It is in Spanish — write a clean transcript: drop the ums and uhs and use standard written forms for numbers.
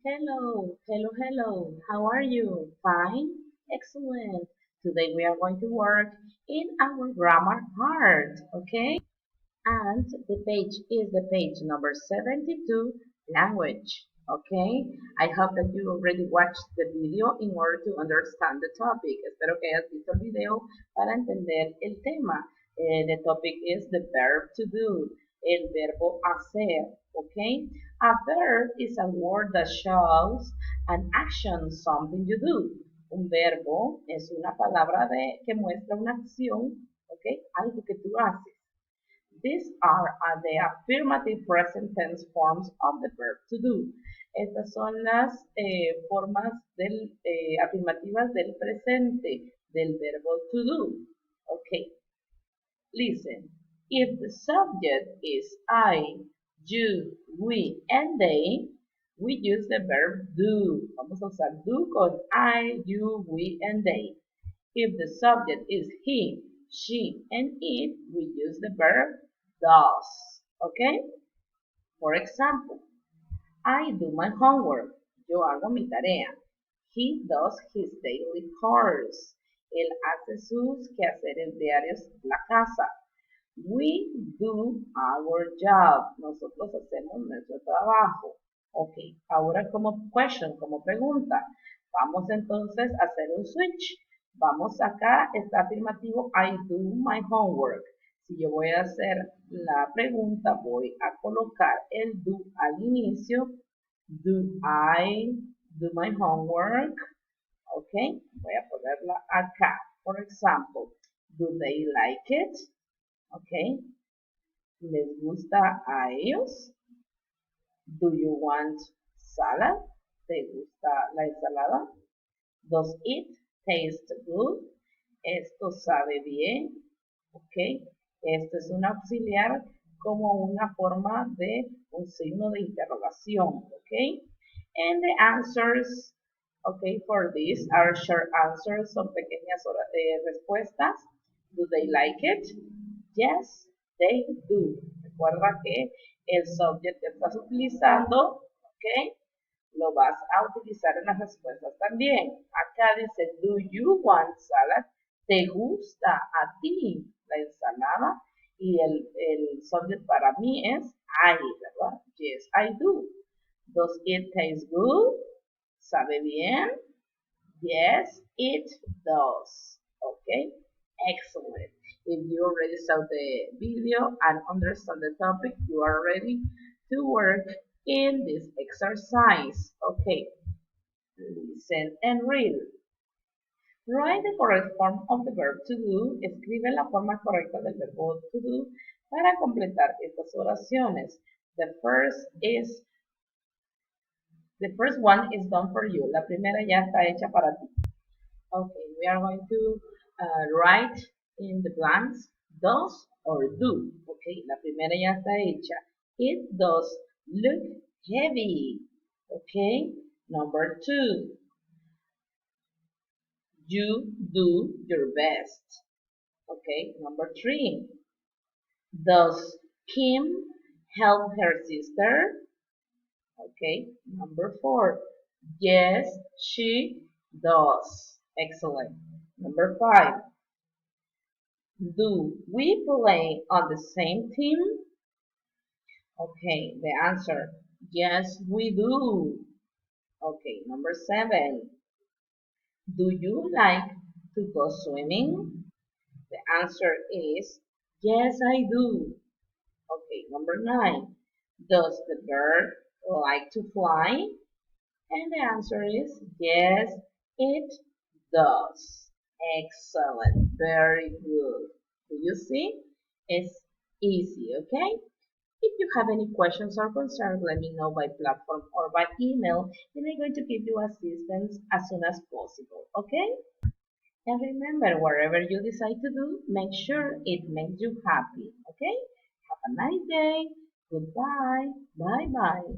Hello. How are you? Fine? Excellent. Today we are going to work in our grammar part, okay? And the page is the page number 72, language, okay? I hope that you already watched the video in order to understand the topic. Espero que hayas visto el video para entender el tema. The topic is the verb to do, el verbo hacer, okay? A verb is a word that shows an action, something you do. Un verbo es una palabra que muestra una acción, okay? Algo que tú haces. These are the affirmative present tense forms of the verb to do. Estas son las formas afirmativas del presente del verbo to do. Okay, listen. If the subject is I, you, we, and they, we use the verb do. Vamos a usar do con I, you, we, and they. If the subject is he, she, and it, we use the verb does. Okay? For example, I do my homework. Yo hago mi tarea. He does his daily chores. Él hace sus quehaceres diarios de la casa. We do our job. Nosotros hacemos nuestro trabajo. Ok, ahora como question, como pregunta. Vamos entonces a hacer un switch. Vamos acá, está afirmativo, I do my homework. Si yo voy a hacer la pregunta, voy a colocar el do al inicio. Do I do my homework? Ok, voy a ponerla acá. For example, do they like it? Ok, ¿les gusta a ellos? Do you want salad? ¿Te gusta la ensalada? Does it taste good? Esto sabe bien. Ok. Esto es un auxiliar como una forma de un signo de interrogación. Ok. And the answers, okay, for this are short answers, son pequeñas respuestas. Do they like it? Yes, they do. Recuerda que el subject que estás utilizando, ok, lo vas a utilizar en las respuestas también. Acá dice, do you want salad? ¿Te gusta a ti la ensalada? Y el subject para mí es I, ¿verdad? Yes, I do. Does it taste good? ¿Sabe bien? Yes, it does. Okay, excellent. If you already saw the video and understand the topic, you are ready to work in this exercise. Okay, listen and read. Write the correct form of the verb to do. Escribe la forma correcta del verbo to do para completar estas oraciones. The first one is done for you. La primera ya está hecha para ti. Okay, we are going to write in the blanks does or do. Okay, la primera ya está hecha. It does look heavy. Okay, number 2. You do your best. Okay, number 3. Does Kim help her sister? Okay, number 4. Yes, she does. Excellent. Number 5. Do we play on the same team? Okay, the answer, yes, we do. Okay, number 7. Do you like to go swimming? The answer is, yes, I do. Okay, number 9. Does the bird like to fly? And the answer is, yes, it does. Excellent. Very good. Do you see? It's easy, okay? If you have any questions or concerns, let me know by platform or by email, and I'm going to give you assistance as soon as possible, okay? And remember, whatever you decide to do, make sure it makes you happy, okay? Have a nice day. Goodbye. Bye-bye.